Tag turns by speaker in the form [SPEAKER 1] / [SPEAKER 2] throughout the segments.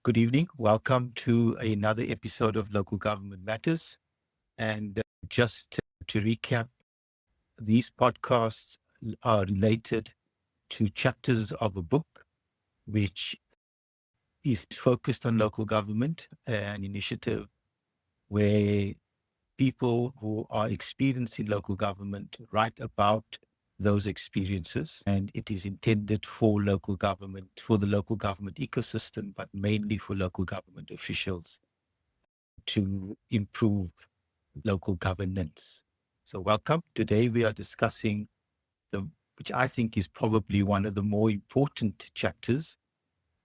[SPEAKER 1] Good evening. Welcome to another episode of Local Government Matters. And just to recap, these podcasts are related to chapters of a book which is focused on local government, an initiative where people who are experiencing local government write about those experiences, and it is intended for local government, for the local government ecosystem, but mainly for local government officials to improve local governance. So welcome. Today we are discussing which I think is probably one of the more important chapters,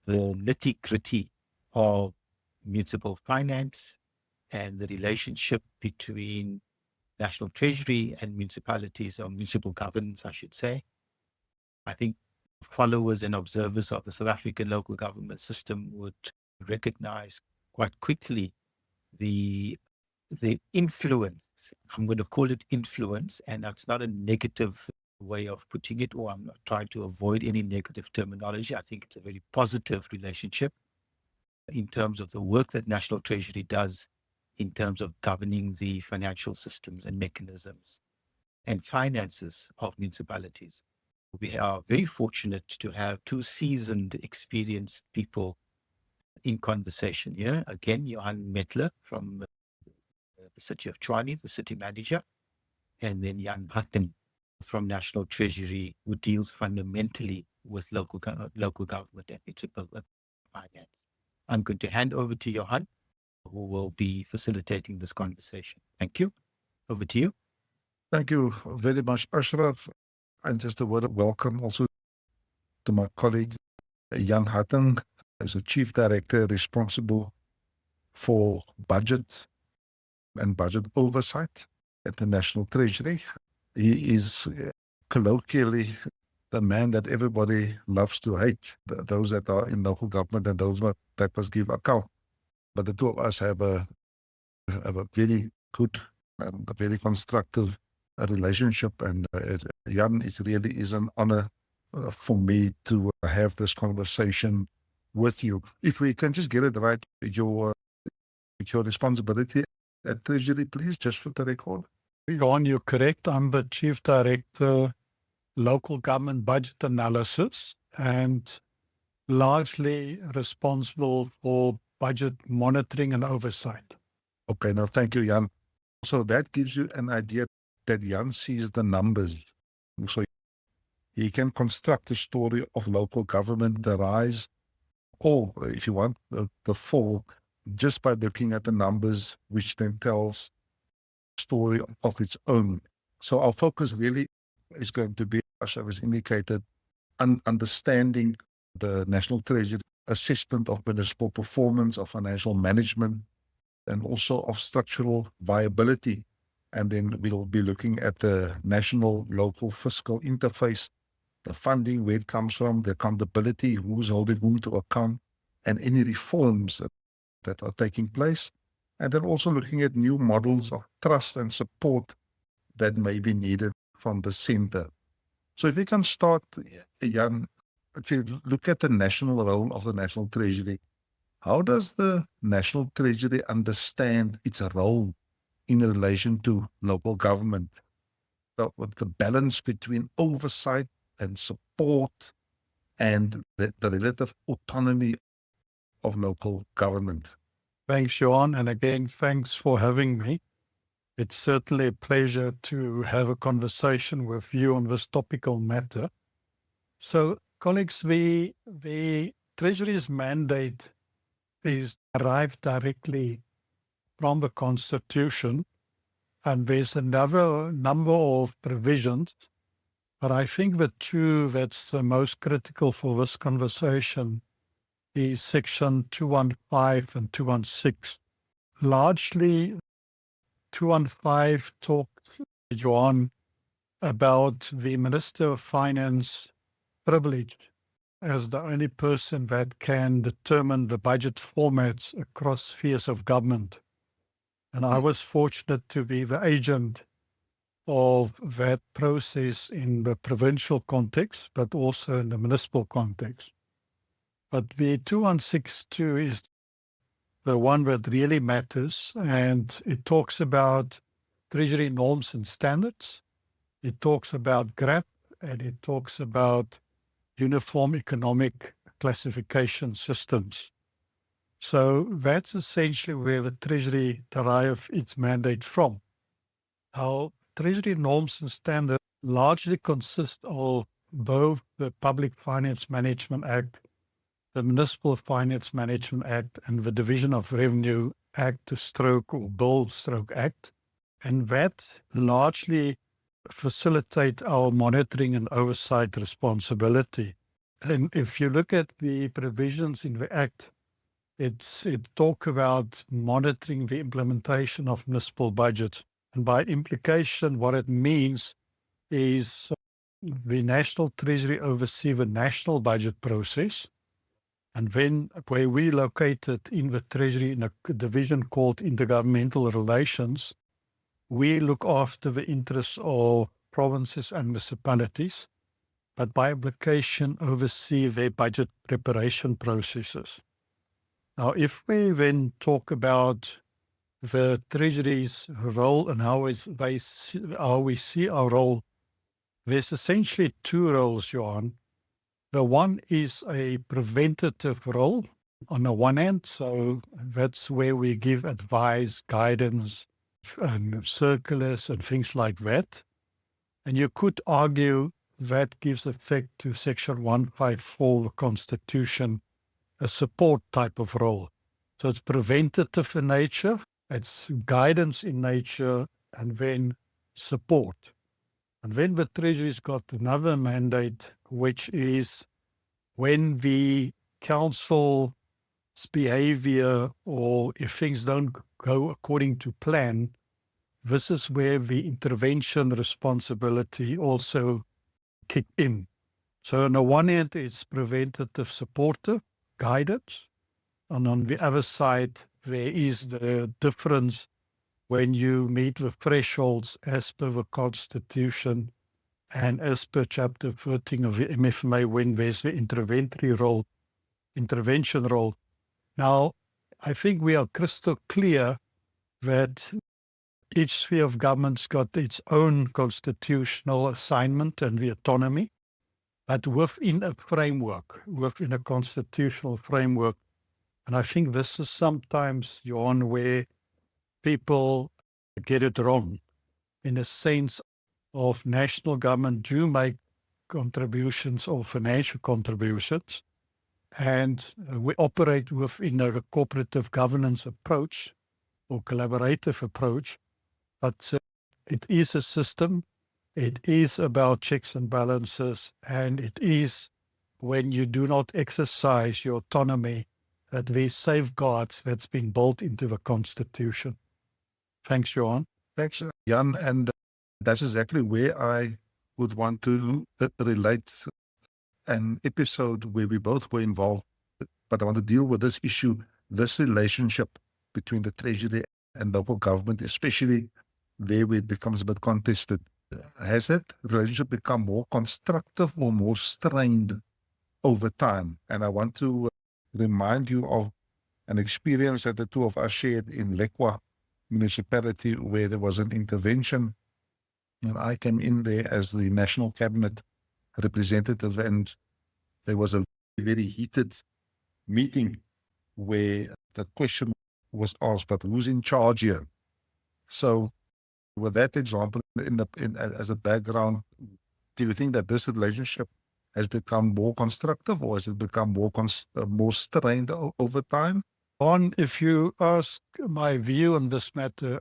[SPEAKER 1] the nitty-gritty of municipal finance and the relationship between National Treasury and municipalities, or municipal governance, I should say. I think followers and observers of the South African local government system would recognize quite quickly the influence. I'm going to call it influence, and that's not a negative way of putting it, or I'm not trying to avoid any negative terminology. I think it's a very positive relationship in terms of the work that National Treasury does in terms of governing the financial systems and mechanisms and finances of municipalities. We are very fortunate to have two seasoned, experienced people in conversation here. Again, Johan Mettler from the city of Tshwane, the city manager, and then Jan Hutton from National Treasury, who deals fundamentally with local government and municipal finance. I'm going to hand over to Johan, who will be facilitating this conversation. Thank you. Over to you.
[SPEAKER 2] Thank you very much, Ashraf. And just a word of welcome also to my colleague, Jan Hutton, as a Chief Director responsible for budget and budget oversight at the National Treasury. He is colloquially the man that everybody loves to hate, those that are in local government and those that must give account. But the two of us have a very good and a very constructive relationship, and Jan, it really is an honor for me to have this conversation with you. If we can just get it right, your responsibility at Treasury, please, just for the record.
[SPEAKER 3] Johan, you're correct. I'm the Chief Director, Local Government Budget Analysis, and largely responsible for budget monitoring and oversight.
[SPEAKER 2] Okay, now thank you, Jan. So that gives you an idea that Jan sees the numbers. So he can construct a story of local government, the rise, or if you want, the fall, just by looking at the numbers, which then tells a story of its own. So our focus really is going to be, as I was indicated, understanding the National Treasury assessment of municipal performance, of financial management, and also of structural viability. And then we'll be looking at the national-local fiscal interface, the funding, where it comes from, the accountability, who's holding whom to account, and any reforms that are taking place. And then also looking at new models of trust and support that may be needed from the center. So if we can start, Jan, if you look at the national role of the National Treasury, how does the National Treasury understand its role in relation to local government? With the balance between oversight and support and the relative autonomy of local government.
[SPEAKER 3] Thanks, Johan. And again, thanks for having me. It's certainly a pleasure to have a conversation with you on this topical matter. So, colleagues, the Treasury's mandate is derived directly from the Constitution, and there's another number of provisions, but I think the two that's the most critical for this conversation is Section 215 and 216. Largely, 215 talks, Johan, about the Minister of Finance privilege as the only person that can determine the budget formats across spheres of government. And I was fortunate to be the agent of that process in the provincial context, but also in the municipal context. But the 2162 is the one that really matters, and it talks about Treasury norms and standards. It talks about GRAP, and it talks about uniform economic classification systems. So that's essentially where the Treasury derives its mandate from. Our Treasury norms and standards largely consist of both the Public Finance Management Act, the Municipal Finance Management Act, and the Division of Revenue Act stroke or Bill stroke Act. And that largely facilitate our monitoring and oversight responsibility. And if you look at the provisions in the Act, it talk about monitoring the implementation of municipal budgets. And by implication, what it means is the National Treasury oversee the national budget process. And then where we located in the Treasury in a division called Intergovernmental Relations, we look after the interests of provinces and municipalities, but by implication oversee their budget preparation processes. Now, if we then talk about the Treasury's role and how we see our role, there's essentially two roles, Johan. The one is a preventative role on the one hand, so that's where we give advice, guidance, and circulars and things like that. And you could argue that gives effect to Section 154 of the Constitution, a support type of role. So it's preventative in nature, it's guidance in nature, and then support. And then the Treasury's got another mandate, which is when the council's behavior or if things don't go according to plan, this is where the intervention responsibility also kick in. So on the one hand, it's preventative supportive guidance. And on the other side, there is the difference when you meet the thresholds as per the Constitution and as per Chapter 13 of the MFMA when there's the intervention role. Now, I think we are crystal clear that each sphere of government's got its own constitutional assignment and the autonomy, but within a framework, within a constitutional framework. And I think this is sometimes, Johan, where people get it wrong in a sense of national government do make contributions or financial contributions, and we operate within a cooperative governance approach or collaborative approach, but it is a system. It is about checks and balances, and it is when you do not exercise your autonomy that these safeguards that's been built into the Constitution. Thanks, Johan.
[SPEAKER 2] Thanks, Jan. And that's exactly where I would want to relate an episode where we both were involved. But I want to deal with this issue, this relationship between the Treasury and local government, especially there where it becomes a bit contested. Has that relationship become more constructive or more strained over time? And I want to remind you of an experience that the two of us shared in Lekwa municipality where there was an intervention, and I came in there as the National Cabinet representative, and there was a very heated meeting where the question was asked, but who's in charge here? So with that example as a background, do you think that this relationship has become more constructive, or has it become more strained over time?
[SPEAKER 3] If you ask my view on this matter,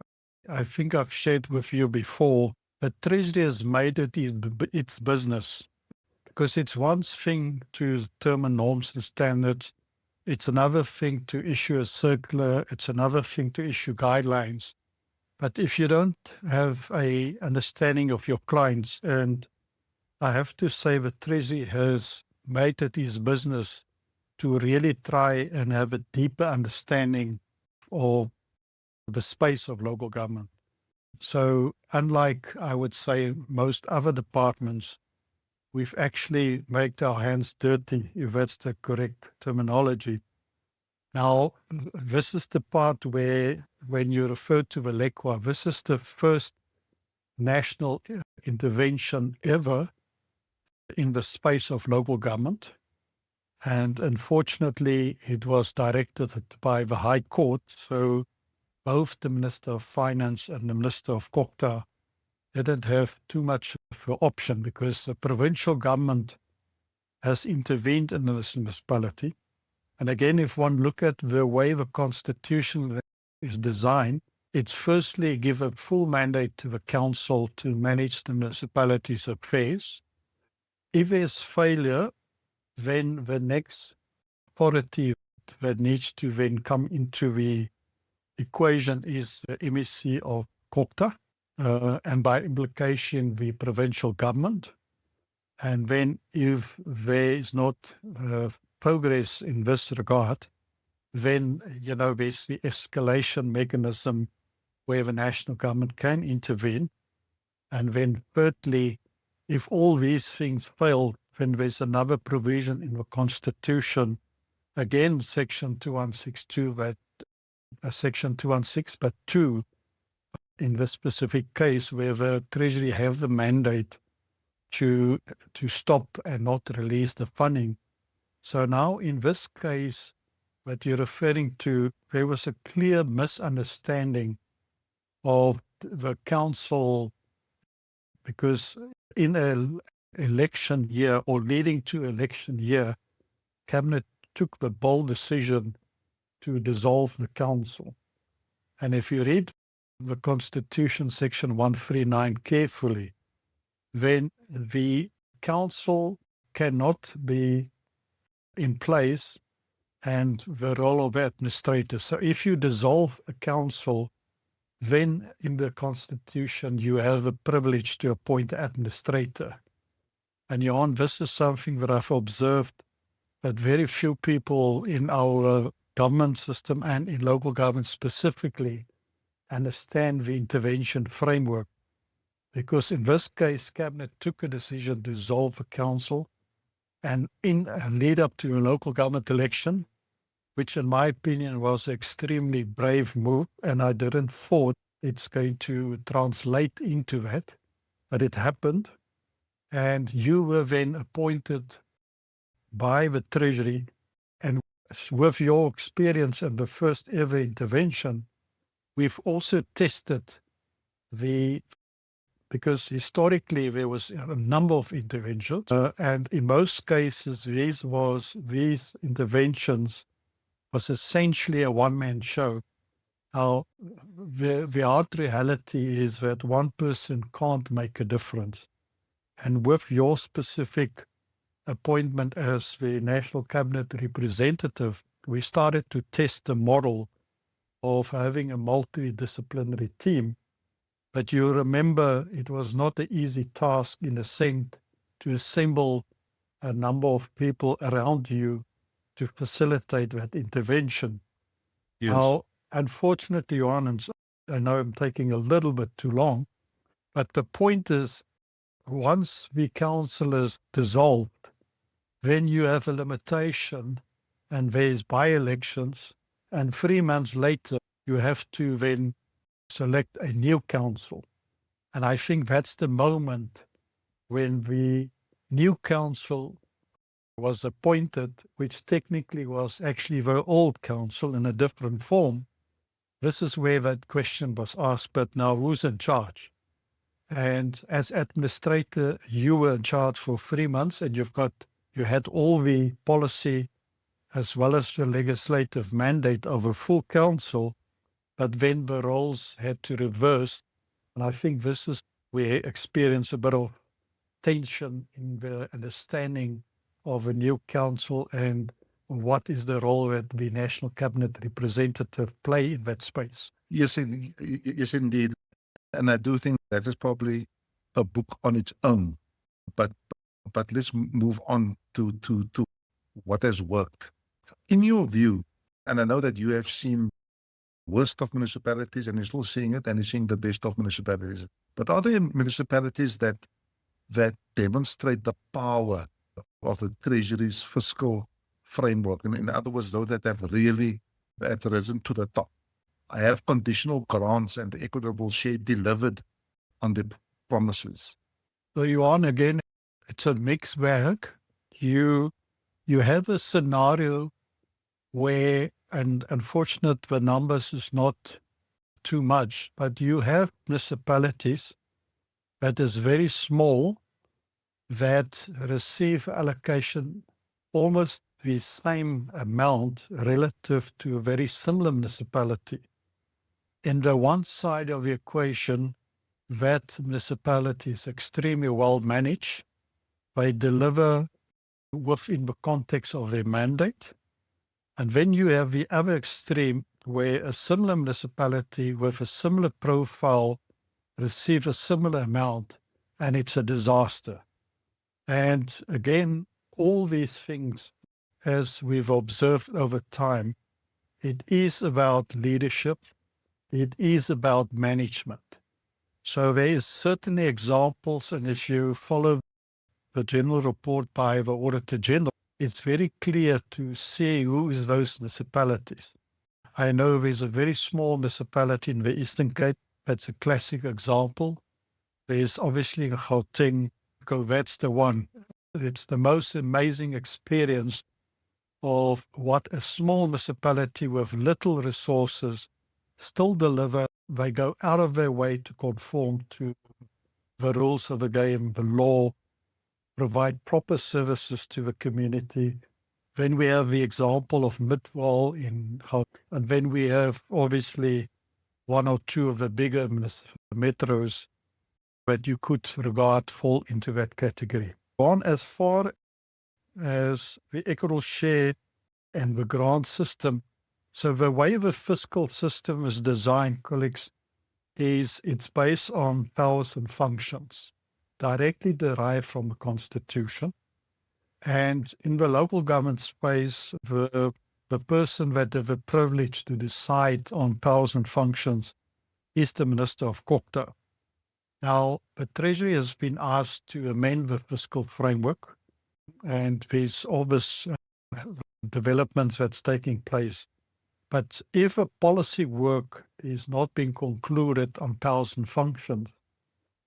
[SPEAKER 3] I think I've shared with you before that Treasury has made it its business, because it's one thing to determine norms and standards. It's another thing to issue a circular. It's another thing to issue guidelines. But if you don't have a understanding of your clients, and I have to say that Treasury has made it its business to really try and have a deeper understanding of the space of local government. So unlike, I would say, most other departments, we've actually made our hands dirty, if that's the correct terminology. Now, this is the part where, when you refer to the LECWA, this is the first national intervention ever in the space of local government. And unfortunately, it was directed by the High Court. So both the Minister of Finance and the Minister of Kokta didn't have too much of an option, because the provincial government has intervened in this municipality. And again, if one look at the way the constitution is designed, it's firstly give a full mandate to the council to manage the municipality's affairs. If there's failure, then the next authority that needs to then come into the equation is the MEC of Kokta, and by implication, the provincial government. And then if there is not progress in this regard, then, there's the escalation mechanism where the national government can intervene. And then thirdly, if all these things fail, then there's another provision in the Constitution, again, Section 2162, Section 216, but 2, in this specific case, where the Treasury have the mandate to stop and not release the funding. So now, in this case that you're referring to, there was a clear misunderstanding of the council, because in an election year or leading to election year, Cabinet took the bold decision to dissolve the council. And if you read the Constitution, Section 139 carefully, then the council cannot be in place and the role of administrator. So if you dissolve a council, then in the Constitution, you have the privilege to appoint the administrator. And Johan, this is something that I've observed, that very few people in our government system and in local government specifically understand the intervention framework. Because in this case, Cabinet took a decision to dissolve the council, and in a lead up to a local government election, which in my opinion was an extremely brave move, and I didn't thought it's going to translate into that, but it happened. And you were then appointed by the Treasury, and with your experience in the first ever intervention, we've also tested because historically there was a number of interventions, and in most cases these interventions was essentially a one-man show. Now, the hard reality is that one person can't make a difference. And with your specific appointment as the National Cabinet representative, we started to test the model of having a multidisciplinary team. But you remember, it was not an easy task in a sense to assemble a number of people around you to facilitate that intervention.
[SPEAKER 2] Yes.
[SPEAKER 3] Now, unfortunately, Johan, and I know I'm taking a little bit too long, but the point is, once the council is dissolved, then you have a limitation, and there's by-elections, and 3 months later, you have to then select a new council. And I think that's the moment when the new council was appointed, which technically was actually the old council in a different form. This is where that question was asked, but now who's in charge? And as administrator, you were in charge for 3 months, and you had all the policy as well as the legislative mandate of a full council, but then the roles had to reverse. And I think this is where we experience a bit of tension in the understanding of a new council and what is the role that the National Cabinet representative play in that space.
[SPEAKER 2] Yes, yes, indeed. And I do think that is probably a book on its own. But let's move on to what has worked. In your view, and I know that you have seen worst of municipalities and you're still seeing it, and you're seeing the best of municipalities. But are there municipalities that that demonstrate the power of the Treasury's fiscal framework. And in other words, those that have really risen to the top. I have conditional grants and the equitable share delivered on the promises.
[SPEAKER 3] So Johan, again, it's a mixed bag. You have a scenario where, and unfortunate the numbers is not too much, but you have municipalities that is very small that receive allocation almost the same amount relative to a very similar municipality. In the one side of the equation, that municipality is extremely well managed. They deliver within the context of their mandate. And then you have the other extreme where a similar municipality with a similar profile receives a similar amount and it's a disaster. And again, all these things, as we've observed over time, it is about leadership. It is about management. So there is certainly examples, and if you follow the general report by the Auditor General, it's very clear to see who is those municipalities. I know there's a very small municipality in the Eastern Cape. That's a classic example. There's obviously Gauteng. That's the one. It's the most amazing experience of what a small municipality with little resources still deliver. They go out of their way to conform to the rules of the game, the law, provide proper services to the community. Then we have the example of Midwall in Gauteng, and then we have obviously one or two of the bigger metros that you could regard fall into that category. On as far as the equitable share and the grant system, so the way the fiscal system is designed, colleagues, is it's based on powers and functions directly derived from the Constitution. And in the local government space, the person that has the privilege to decide on powers and functions is the Minister of Kokta. Now, the Treasury has been asked to amend the fiscal framework, and there's obvious developments that's taking place. But if a policy work is not being concluded on powers and functions,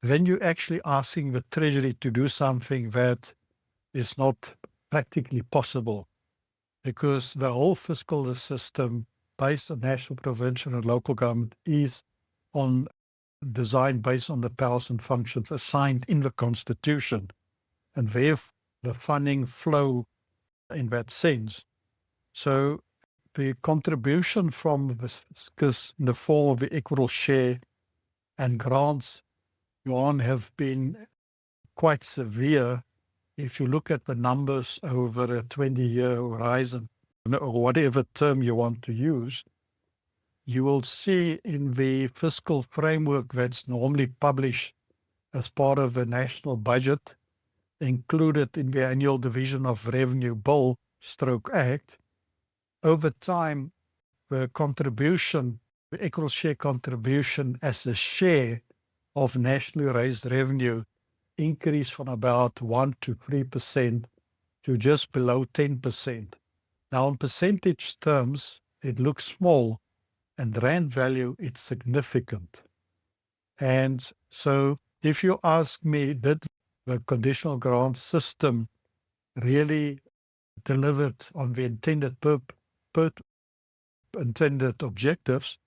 [SPEAKER 3] then you're actually asking the Treasury to do something that is not practically possible, because the whole fiscal system based on national, provincial, and local government is on designed based on the powers and functions assigned in the Constitution, and therefore the funding flow in that sense. So the contribution from this in the form of the equitable share and grants, Johan, have been quite severe. If you look at the numbers over a 20-year horizon, or whatever term you want to use, you will see in the fiscal framework that's normally published as part of the national budget, included in the annual division of revenue bill / act, over time, the contribution, the equal share contribution as a share of nationally raised revenue increased from about 1 to 3% to just below 10%. Now, in percentage terms, it looks small, and rand value, it's significant. And so if you ask me, did the conditional grant system really delivered on the intended objectives,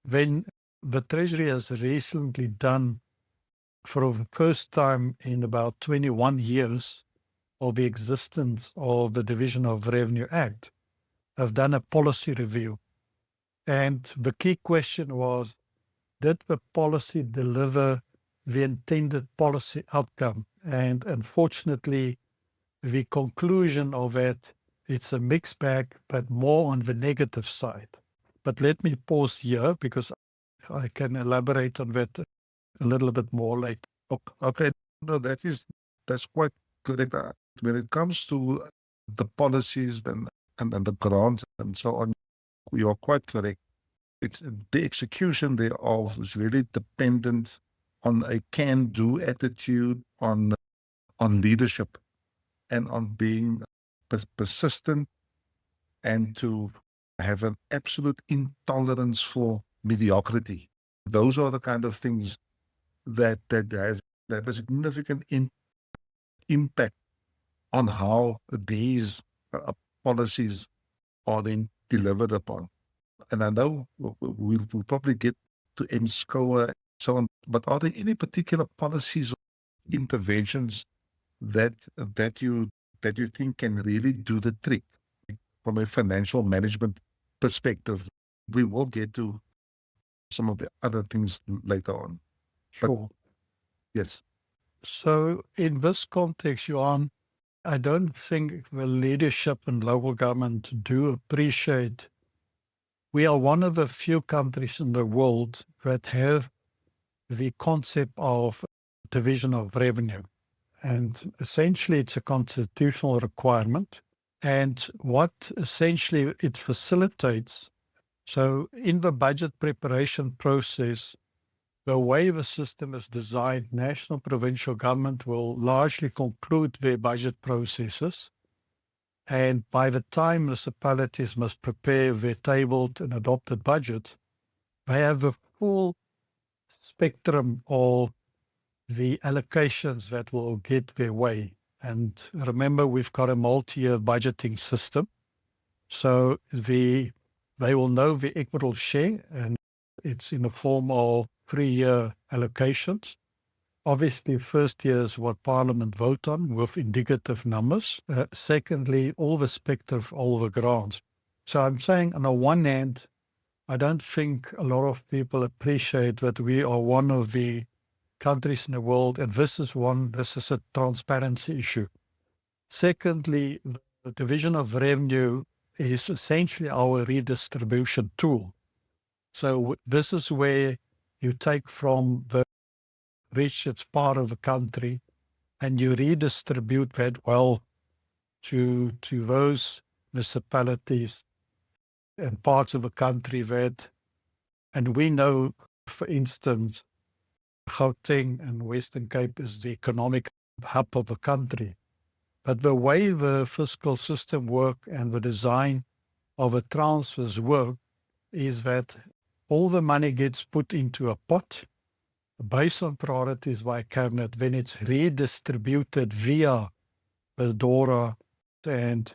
[SPEAKER 3] then the Treasury has recently done, for the first time in about 21 years of the existence of the Division of Revenue Act, have done a policy review. And the key question was, did the policy deliver the intended policy outcome? And unfortunately, the conclusion of it, it's a mixed bag, but more on the negative side. But let me pause here because I can elaborate on that a little bit more later.
[SPEAKER 2] Okay, no, that's quite correct. When it comes to the policies and the grants and so on, you're quite correct. It's the execution thereof is really dependent on a can-do attitude, on leadership, and on being persistent, and to have an absolute intolerance for mediocrity. Those are the kind of things that has a significant impact on how these policies are then delivered upon. And I know we'll probably get to MSCOA and so on, but are there any particular policies or interventions that you think can really do the trick from a financial management perspective? We will get to some of the other things later on.
[SPEAKER 3] Sure.
[SPEAKER 2] Yes.
[SPEAKER 3] So in this context, Johan, I don't think the leadership and local government do appreciate. We are one of the few countries in the world that have the concept of division of revenue. And essentially, it's a constitutional requirement. And what essentially it facilitates, so in the budget preparation process, the way the system is designed, national provincial government will largely conclude their budget processes. And by the time municipalities must prepare their tabled and adopted budget, they have a full spectrum of the allocations that will get their way. And remember, we've got a multi-year budgeting system. So they will know the equitable share, and it's in the form of 3-year allocations. Obviously, first year is what Parliament vote on with indicative numbers. Secondly, all the spectrum, all the grants. So I'm saying on the one hand, I don't think a lot of people appreciate that we are one of the countries in the world, and this is a transparency issue. Secondly, the division of revenue is essentially our redistribution tool. So this is where you take from the richest part of the country and you redistribute that well to those municipalities and parts of the country that, and we know, for instance, Gauteng and Western Cape is the economic hub of the country. But the way the fiscal system work and the design of the transfers work is that all the money gets put into a pot based on priorities by cabinet, then it's redistributed via the DORA, and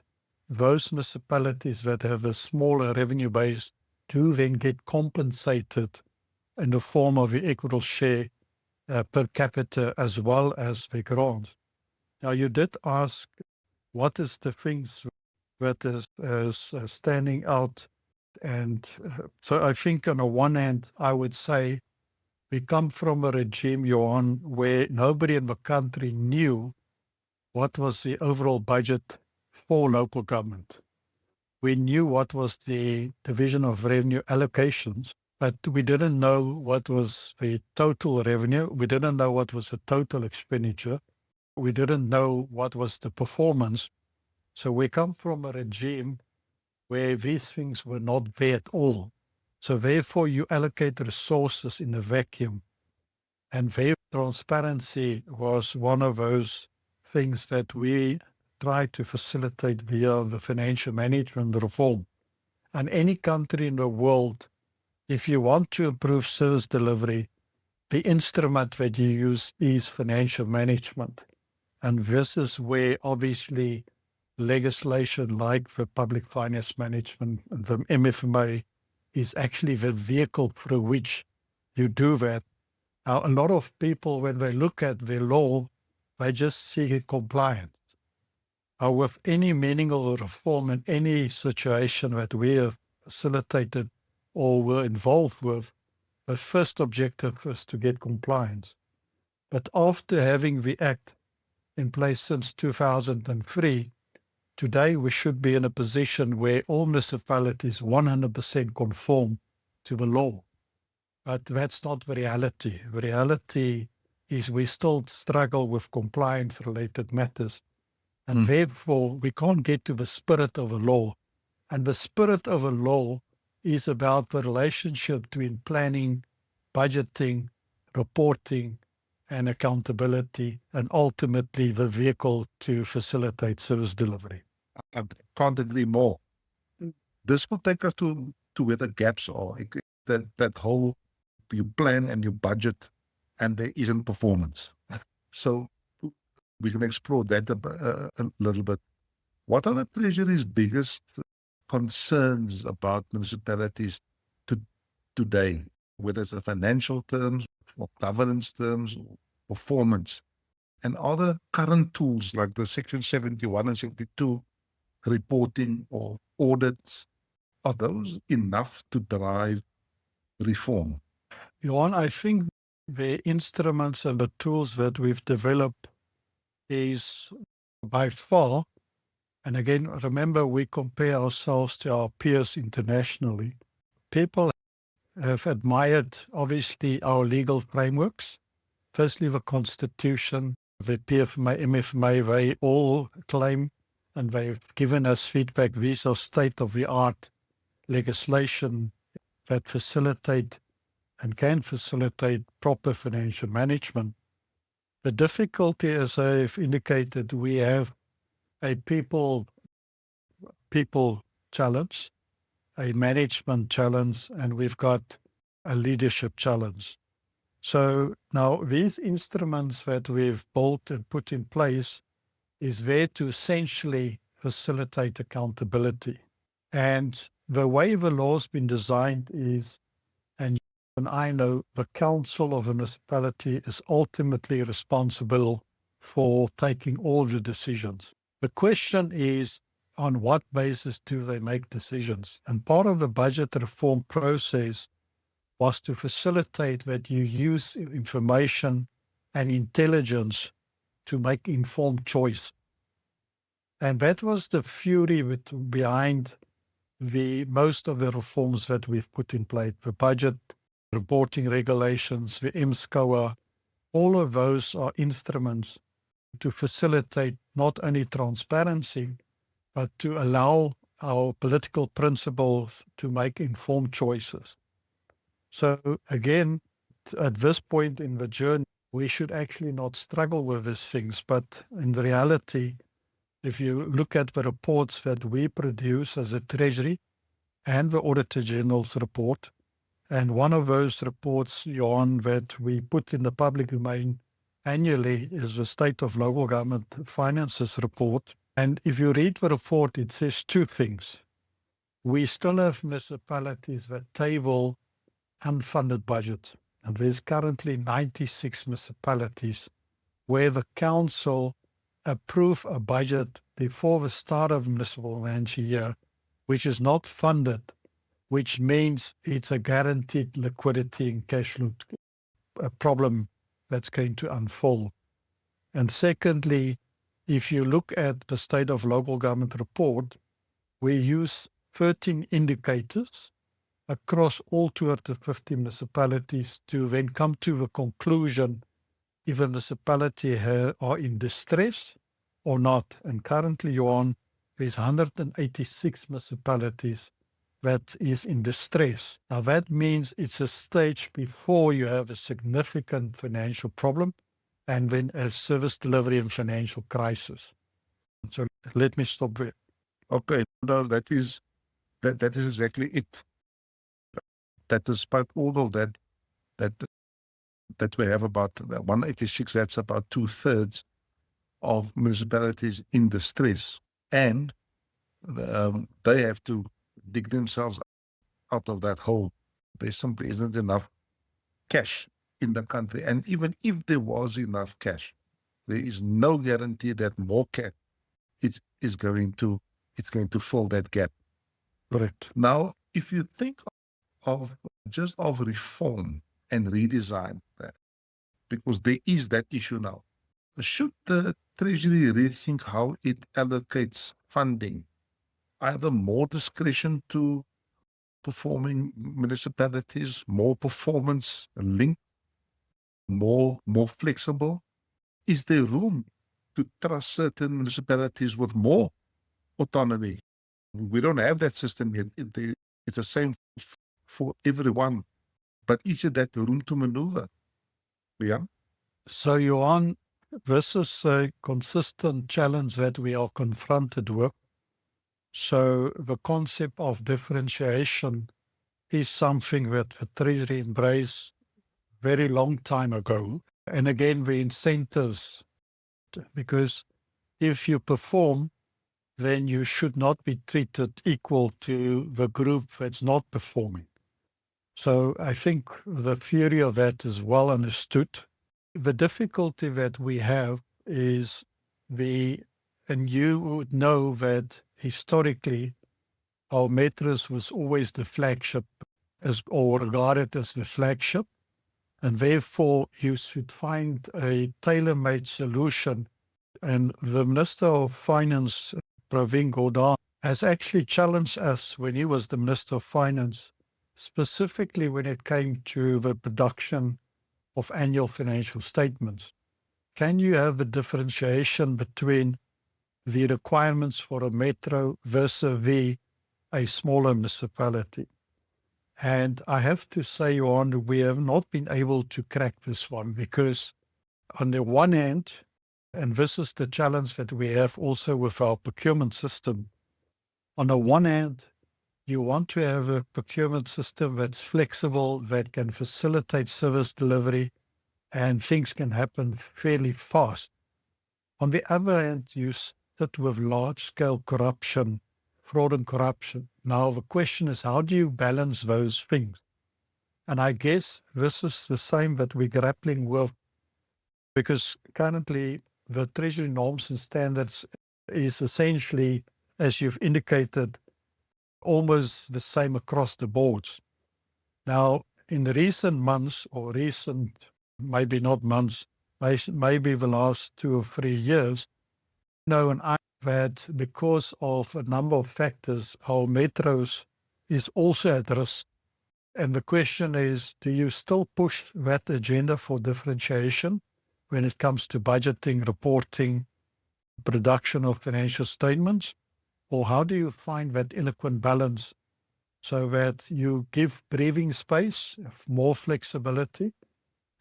[SPEAKER 3] those municipalities that have a smaller revenue base do then get compensated in the form of the equitable share per capita as well as the grants. Now, you did ask what is the things that is standing out. And so I think on the one hand, I would say we come from a regime, Johan, where nobody in the country knew what was the overall budget for local government. We knew what was the division of revenue allocations, but we didn't know what was the total revenue. We didn't know what was the total expenditure. We didn't know what was the performance. So we come from a regime where these things were not there at all. So therefore you allocate resources in a vacuum. And their transparency was one of those things that we try to facilitate via the financial management reform. And any country in the world, if you want to improve service delivery, the instrument that you use is financial management. And this is where obviously legislation like the public finance management, the MFMA, is actually the vehicle through which you do that. Now, a lot of people, when they look at the law, they just see compliance. With any meaningful reform in any situation that we have facilitated or were involved with, the first objective is to get compliance. But after having the Act in place since 2003, today we should be in a position where all municipalities 100% conform to the law. But that's not the reality. The reality is we still struggle with compliance-related matters. And therefore, we can't get to the spirit of a law. And the spirit of a law is about the relationship between planning, budgeting, reporting and accountability, and ultimately the vehicle to facilitate service delivery.
[SPEAKER 2] I can't agree more. This will take us to where the gaps are. That whole, you plan and you budget and there isn't performance. So we can explore that a little bit. What are the Treasury's biggest concerns about municipalities today, whether it's in financial terms or governance terms or performance? And are the current tools like the Section 71 and 72 reporting or audits, are those enough to drive reform?
[SPEAKER 3] Johan, I think the instruments and the tools that we've developed is by far, and again, remember we compare ourselves to our peers internationally. People have admired, obviously, our legal frameworks. Firstly, the Constitution, the PFMA, MFMA, they all claim, and they've given us feedback, these are state-of-the-art legislation that facilitate and can facilitate proper financial management. The difficulty, as I've indicated, we have a people challenge, a management challenge, and we've got a leadership challenge. So now these instruments that we've built and put in place is there to essentially facilitate accountability. And the way the law's been designed is, and I know the council of a municipality is ultimately responsible for taking all the decisions. The question is, on what basis do they make decisions? And part of the budget reform process was to facilitate that you use information and intelligence to make informed choice. And that was the fury behind most of the reforms that we've put in place, the budget, reporting regulations, the MSCOA, all of those are instruments to facilitate not only transparency, but to allow our political principles to make informed choices. So again, at this point in the journey, we should actually not struggle with these things. But in reality, if you look at the reports that we produce as a Treasury and the Auditor General's report, and one of those reports, Johan, that we put in the public domain annually is the State of Local Government Finances report. And if you read the report, it says two things. We still have municipalities that table unfunded budgets. And there's currently 96 municipalities where the council approve a budget before the start of the municipal financial year, which is not funded, which means it's a guaranteed liquidity and cash flow problem that's going to unfold. And secondly, if you look at the State of Local Government report, we use 13 indicators across all 250 municipalities to then come to the conclusion if a municipality are in distress or not. And currently, Johan, there's 186 municipalities that is in distress. Now, that means it's a stage before you have a significant financial problem and then a service delivery and financial crisis. So let me stop there.
[SPEAKER 2] Okay, no, that is exactly it. That despite all of that we have about 186, that's about 2/3 of municipalities in distress, and they have to dig themselves out of that hole. There simply isn't enough cash in the country, and even if there was enough cash, there is no guarantee that more cash is going to fill that gap.
[SPEAKER 3] Correct.
[SPEAKER 2] Now, if you think of reform and redesign, because there is that issue now, should the Treasury rethink how it allocates funding, either more discretion to performing municipalities, more performance linked, more flexible? Is there room to trust certain municipalities with more autonomy? We don't have that system yet. It's the same for everyone, but is it that room to maneuver? Yeah.
[SPEAKER 3] So, Johan, this is a consistent challenge that we are confronted with. So, the concept of differentiation is something that the Treasury embraced very long time ago. And again, the incentives, because if you perform, then you should not be treated equal to the group that's not performing. So I think the theory of that is well understood. The difficulty that we have is and you would know that historically our metros was always the flagship or regarded as the flagship. And therefore you should find a tailor-made solution. And the Minister of Finance, Pravin Gordhan, has actually challenged us when he was the Minister of Finance, specifically when it came to the production of annual financial statements. Can you have the differentiation between the requirements for a metro versus a smaller municipality? And I have to say, Johan, we have not been able to crack this one because on the one hand, and this is the challenge that we have also with our procurement system, on the one hand, you want to have a procurement system that's flexible, that can facilitate service delivery, and things can happen fairly fast. On the other hand, you sit with large-scale corruption, fraud and corruption. Now, the question is, how do you balance those things? And I guess this is the same that we're grappling with, because currently the Treasury norms and standards is essentially, as you've indicated, almost the same across the boards. Now, in the recent months, or maybe not months, maybe the last 2 or 3 years, and I've had, because of a number of factors, our metros is also at risk. And the question is, do you still push that agenda for differentiation when it comes to budgeting, reporting, production of financial statements? Or how do you find that eloquent balance so that you give breathing space, more flexibility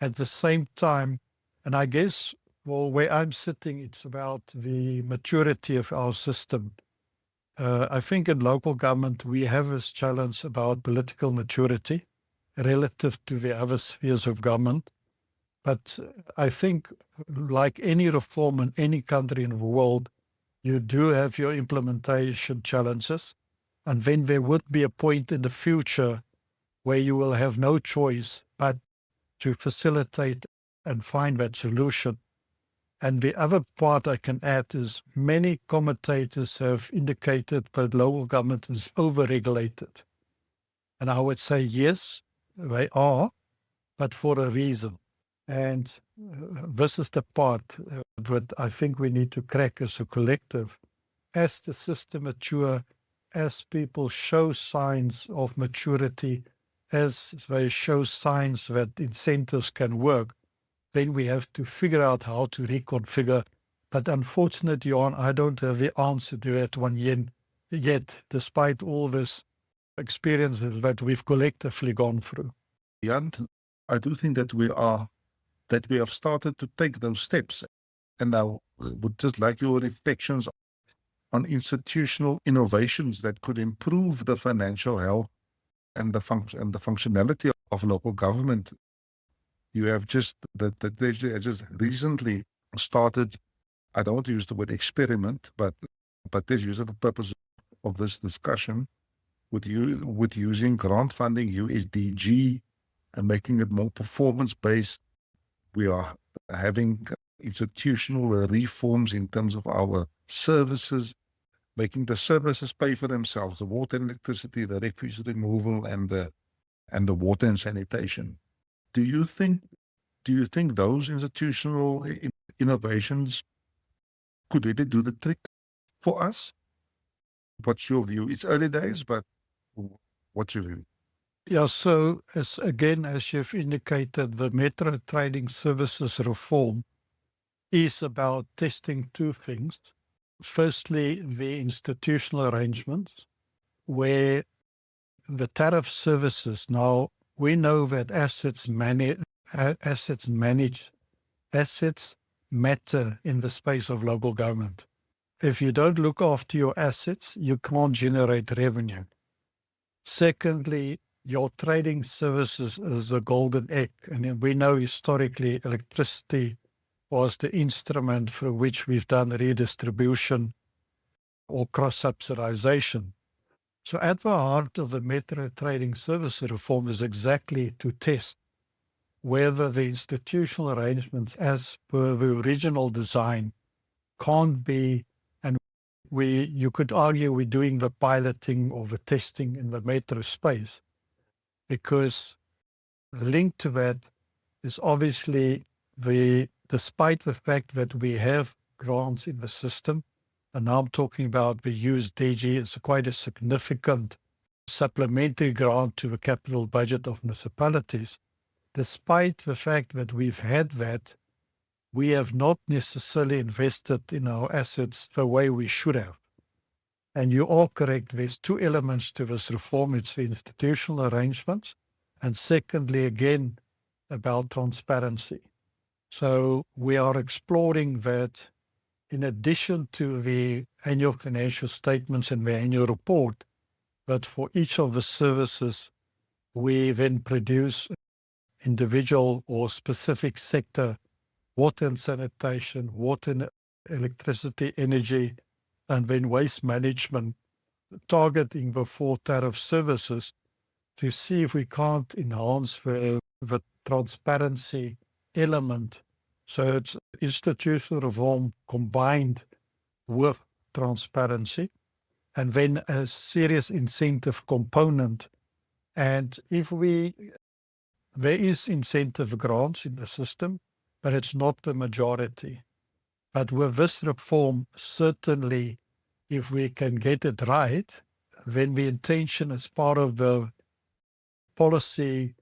[SPEAKER 3] at the same time? And I guess, well, where I'm sitting, it's about the maturity of our system. I think in local government, we have this challenge about political maturity relative to the other spheres of government. But I think, like any reform in any country in the world, you do have your implementation challenges. And then there would be a point in the future where you will have no choice but to facilitate and find that solution. And the other part I can add is many commentators have indicated that local government is overregulated. And I would say, yes, they are, but for a reason. And this is the part that I think we need to crack as a collective. As the system mature, as people show signs of maturity, as they show signs that incentives can work, then we have to figure out how to reconfigure. But unfortunately, Johan, I don't have the answer to that one yet, despite all this experiences that we've collectively gone through.
[SPEAKER 2] Jan, I do think that we have started to take those steps. And I would just like your reflections on institutional innovations that could improve the financial health and the functionality of local government. You have the Treasury has just recently started, I don't want to use the word experiment, but let's use it for the purpose of this discussion, with using grant funding, USDG, and making it more performance-based. We are having institutional reforms in terms of our services, making the services pay for themselves, the water and electricity, the refuse removal, and the water and sanitation. Do you think those institutional innovations could really do the trick for us? What's your view? It's early days, but what's your view?
[SPEAKER 3] Yeah, so as you've indicated, the Metro Trading Services reform is about testing two things. Firstly, the institutional arrangements, where the tariff services, now we know that assets assets managed. Assets matter in the space of local government. If you don't look after your assets, you can't generate revenue. Secondly, your trading services is the golden egg. And we know historically electricity was the instrument through which we've done redistribution or cross-subsidization. So at the heart of the Metro Trading Service reform is exactly to test whether the institutional arrangements as per the original design can't be, and you could argue we're doing the piloting or the testing in the metro space, because linked to that is obviously despite the fact that we have grants in the system, and now I'm talking about the USDG, it's quite a significant supplementary grant to the capital budget of municipalities. Despite the fact that we've had that, we have not necessarily invested in our assets the way we should have. And you are correct, there's two elements to this reform. It's the institutional arrangements, and secondly, again, about transparency. So we are exploring that in addition to the annual financial statements and the annual report, but for each of the services, we then produce individual or specific sector, water and sanitation, water and electricity, energy, and then waste management, targeting the four tariff services to see if we can't enhance the transparency element. So it's institutional reform combined with transparency, and then a serious incentive component. And if there is incentive grants in the system, but it's not the majority. But with this reform, certainly, if we can get it right, then the intention as part of the policy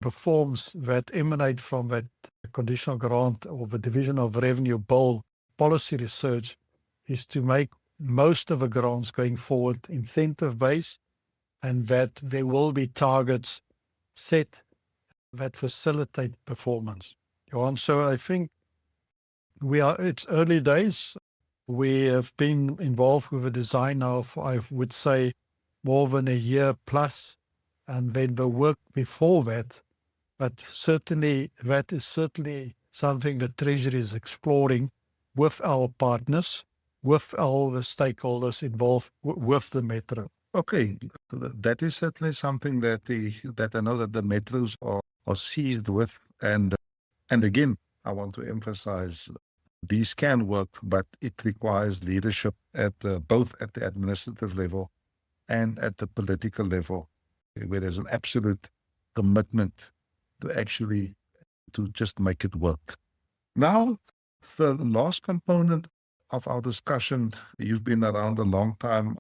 [SPEAKER 3] reforms that emanate from that conditional grant or the Division of Revenue Bill policy research is to make most of the grants going forward incentive-based, and that there will be targets set that facilitate performance. Johan, so I think it's early days. We have been involved with the design now for, I would say, more than a year plus, and then the work before that. But certainly, that is certainly something the Treasury is exploring with our partners, with all the stakeholders involved with the Metro.
[SPEAKER 2] Okay, that is certainly something that I know that the metros are seized with, and again, I want to emphasize these can work, but it requires leadership both at the administrative level and at the political level, where there's an absolute commitment to just make it work. Now, the last component of our discussion, you've been around a long time,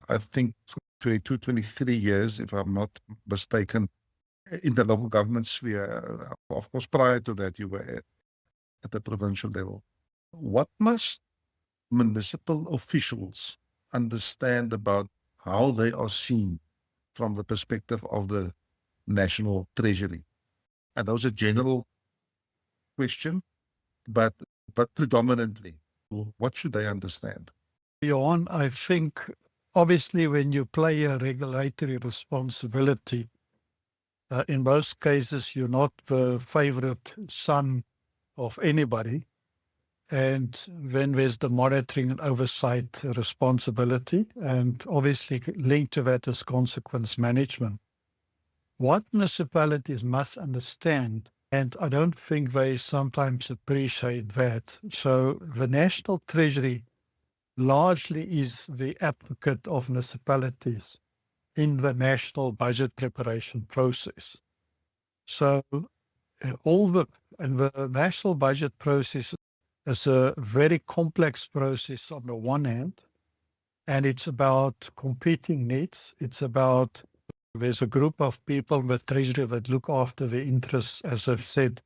[SPEAKER 2] I think 22, 23 years, if I'm not mistaken, in the local government sphere. Of course, prior to that, you were at the provincial level. What must municipal officials understand about how they are seen from the perspective of the National Treasury? And that was a general question, but predominantly, what should they understand?
[SPEAKER 3] Johan, I think obviously when you play a regulatory responsibility, in most cases you're not the favorite son of anybody. And then there's the monitoring and oversight responsibility, and obviously linked to that is consequence management. What municipalities must understand, and I don't think they sometimes appreciate that. So the National Treasury largely is the advocate of municipalities in the national budget preparation process. So the national budget process is a very complex process on the one hand, and it's about competing needs. It's about, there's a group of people in the Treasury that look after the interests, as I've said,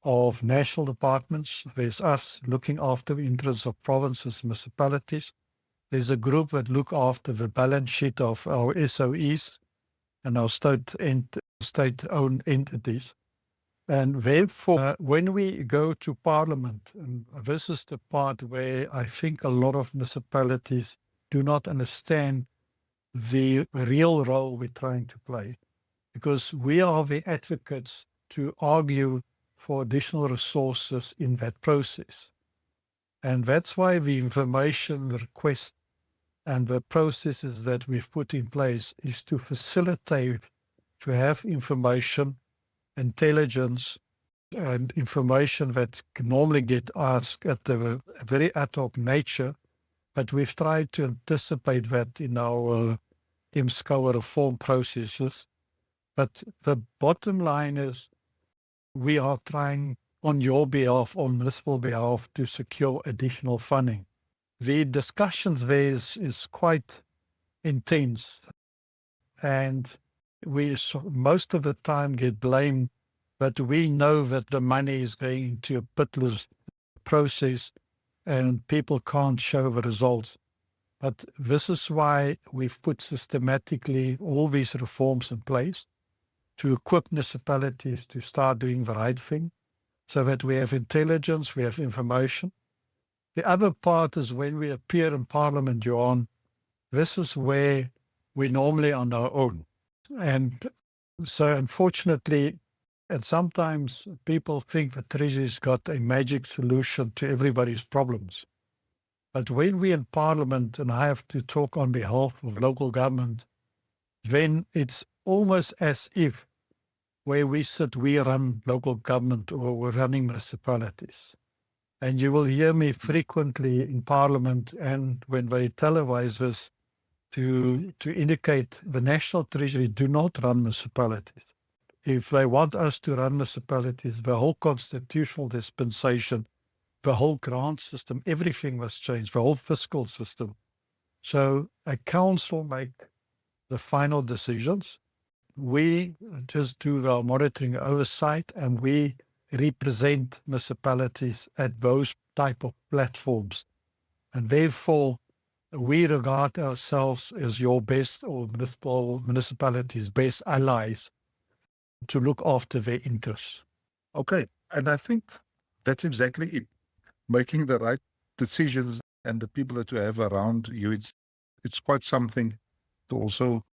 [SPEAKER 3] of national departments. There's us looking after the interests of provinces, municipalities. There's a group that look after the balance sheet of our SOEs and our state-owned entities. And therefore, when we go to Parliament, and this is the part where I think a lot of municipalities do not understand the real role we're trying to play, because we are the advocates to argue for additional resources in that process. And that's why the information request and the processes that we've put in place is to facilitate, to have information, intelligence, and information that can normally get asked at the very ad hoc nature, but we've tried to anticipate that in our MSCOA reform processes. But the bottom line is we are trying on your behalf, on municipal behalf, to secure additional funding. The discussions there is quite intense, and we most of the time get blamed, but we know that the money is going into a pitless process and people can't show the results. But this is why we've put systematically all these reforms in place to equip municipalities to start doing the right thing, so that we have intelligence, we have information. The other part is when we appear in Parliament, Johan, this is where we normally on our own. And so unfortunately, and sometimes people think the Treasury's got a magic solution to everybody's problems. But when we're in Parliament and I have to talk on behalf of local government, then it's almost as if where we sit, we run local government or we're running municipalities. And you will hear me frequently in Parliament and when they televise this to indicate the National Treasury do not run municipalities. If they want us to run municipalities, the whole constitutional dispensation, the whole grant system, everything must change, the whole fiscal system. So a council make the final decisions. We just do our monitoring oversight and we represent municipalities at those type of platforms. And therefore, we regard ourselves as your best or municipalities' best allies to look after their interests.
[SPEAKER 2] Okay. And I think that's exactly it. Making the right decisions and the people that you have around you, it's quite something to also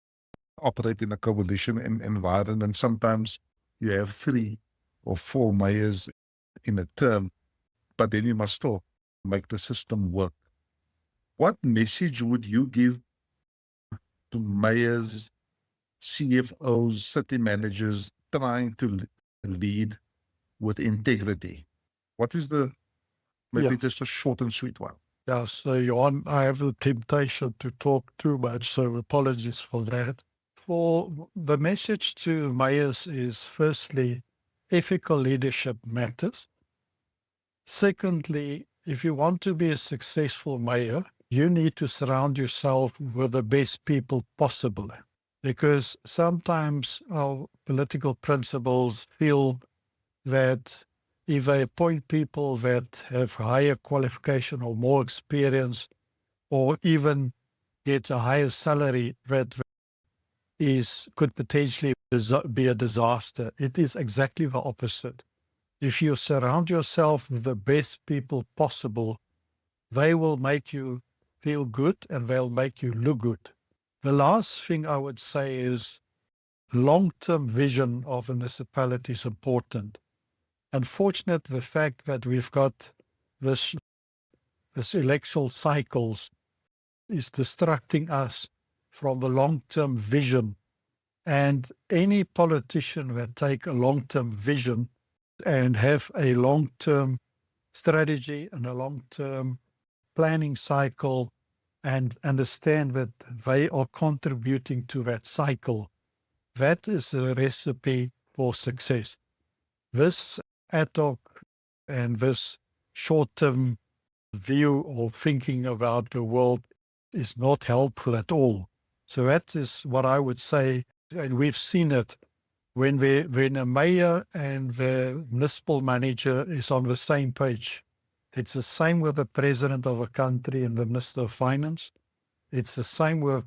[SPEAKER 2] operate in a coalition environment. Sometimes you have 3 or 4 mayors in a term, but then you must still make the system work. What message would you give to mayors, CFOs, city managers trying to lead with integrity? What is maybe just a short and sweet one?
[SPEAKER 3] Yeah, so Johan, I have the temptation to talk too much, so apologies for that. For the message to mayors is firstly, ethical leadership matters. Secondly, if you want to be a successful mayor, you need to surround yourself with the best people possible. Because sometimes our political principals feel that if they appoint people that have higher qualification or more experience, or even get a higher salary, that could potentially be a disaster. It is exactly the opposite. If you surround yourself with the best people possible, they will make you feel good and they'll make you look good. The last thing I would say is long-term vision of a municipality is important. Unfortunate the fact that we've got this electoral cycles is distracting us from the long-term vision. And any politician that take a long-term vision and have a long-term strategy and a long-term planning cycle and understand that they are contributing to that cycle, that is a recipe for success. This ad hoc and this short-term view or thinking about the world is not helpful at all. So that is what I would say, and we've seen it when a mayor and the municipal manager is on the same page. It's the same with the president of a country and the minister of finance. It's the same with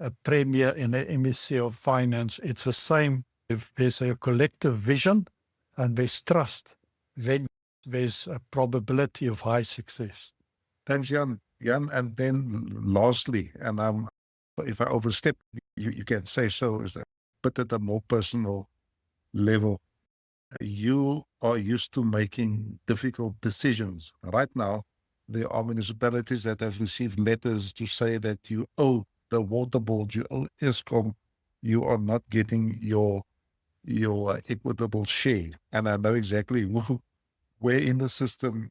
[SPEAKER 3] a premier and an MSc of finance. It's the same if there's a collective vision and there's trust, then there's a probability of high success.
[SPEAKER 2] Thanks, Jan. Jan, and then lastly, and if I overstep, you can say so, is that, but at a more personal level, you are used to making difficult decisions. Right now, there are municipalities that have received letters to say that you owe the water board, you owe ESCOM, you are not getting your equitable share. And I know exactly where in the system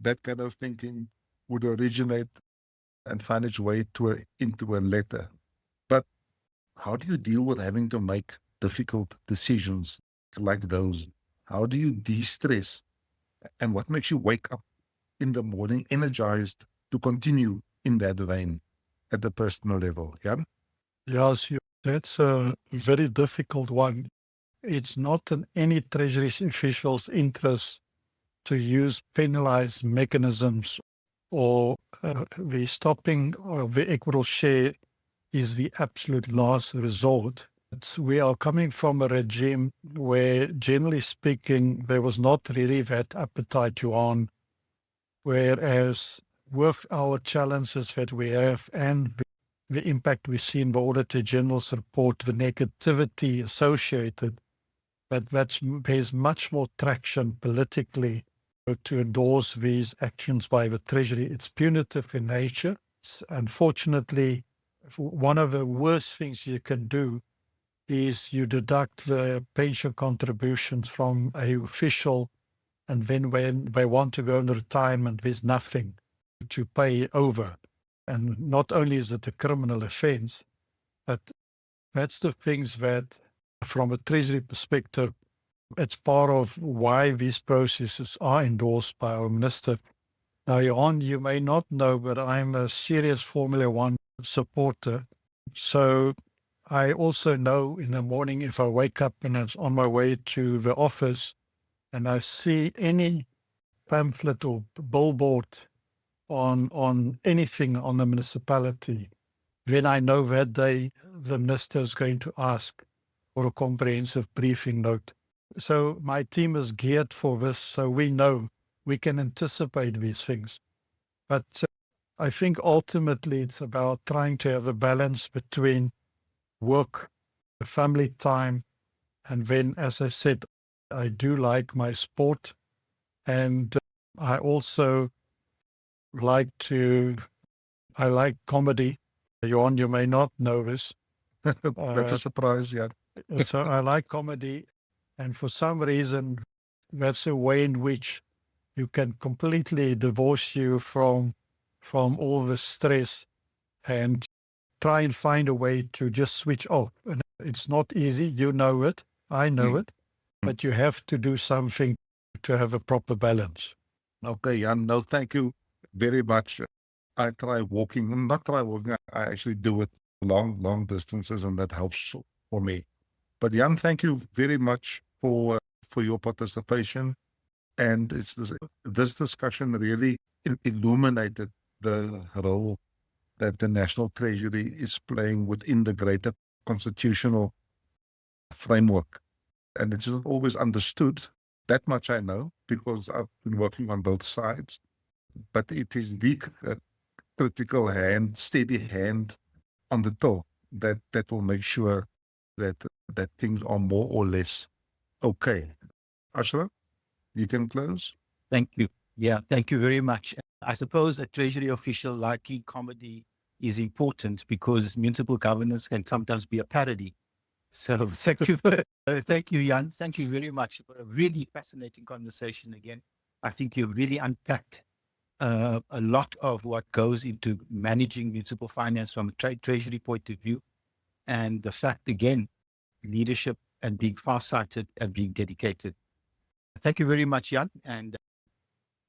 [SPEAKER 2] that kind of thinking would originate and find its way into a letter. But how do you deal with having to make difficult decisions like those? How do you de-stress? And what makes you wake up in the morning energized to continue in that vein at the personal level? Yeah.
[SPEAKER 3] Yes, that's a very difficult one. It's not in any Treasury official's interest to use penalized mechanisms or the stopping of the equitable share is the absolute last resort. We are coming from a regime where, generally speaking, there was not really that appetite to on, whereas with our challenges that we have and the impact we see in the Auditor General's report, the negativity associated, but there's much more traction politically to endorse these actions by the Treasury. It's punitive in nature. Unfortunately, one of the worst things you can do is you deduct the pension contributions from a official, and then when they want to go into retirement, there's nothing to pay over. And not only is it a criminal offense, but that's the things that, from a Treasury perspective, it's part of why these processes are endorsed by our minister. Now, Johan, you may not know, but I'm a serious Formula One supporter. So I also know in the morning if I wake up and it's on my way to the office and I see any pamphlet or billboard on anything on the municipality, then I know that day the minister is going to ask for a comprehensive briefing note. So my team is geared for this, so we know we can anticipate these things. But I think ultimately it's about trying to have a balance between work, family time, and then, as I said, I do like my sport, and I also I like comedy. Johan, you may not know this.
[SPEAKER 2] That's a surprise, yeah.
[SPEAKER 3] So I like comedy, and for some reason, that's a way in which you can completely divorce you from all the stress and try and find a way to just switch off. And it's not easy, you know it, I know it, but you have to do something to have a proper balance.
[SPEAKER 2] Okay, Jan, no, thank you very much. I try walking, not try walking, I actually do it long distances, and that helps for me. But Jan, thank you very much for your participation. And this discussion really illuminated the role that the National Treasury is playing within the greater constitutional framework. And it's not always understood. That much I know, because I've been working on both sides. But it is the critical hand, steady hand on the toe that will make sure that things are more or less okay. Ashra, you can close.
[SPEAKER 1] Thank you. Yeah, thank you very much. I suppose a Treasury official liking comedy is important because municipal governance can sometimes be a parody. So thank you, thank you, Jan. Thank you very much for a really fascinating conversation again. I think you've really unpacked a lot of what goes into managing municipal finance from a Treasury point of view, and the fact again, leadership and being farsighted and being dedicated. Thank you very much, Jan, and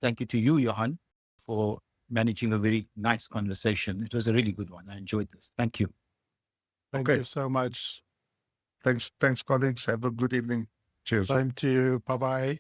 [SPEAKER 1] thank you to you, Johan, for managing a very nice conversation. It was a really good one. I enjoyed this. Thank you.
[SPEAKER 3] Thank you so much.
[SPEAKER 2] Thanks, colleagues. Have a good evening. Cheers.
[SPEAKER 3] Same to you. Bye-bye.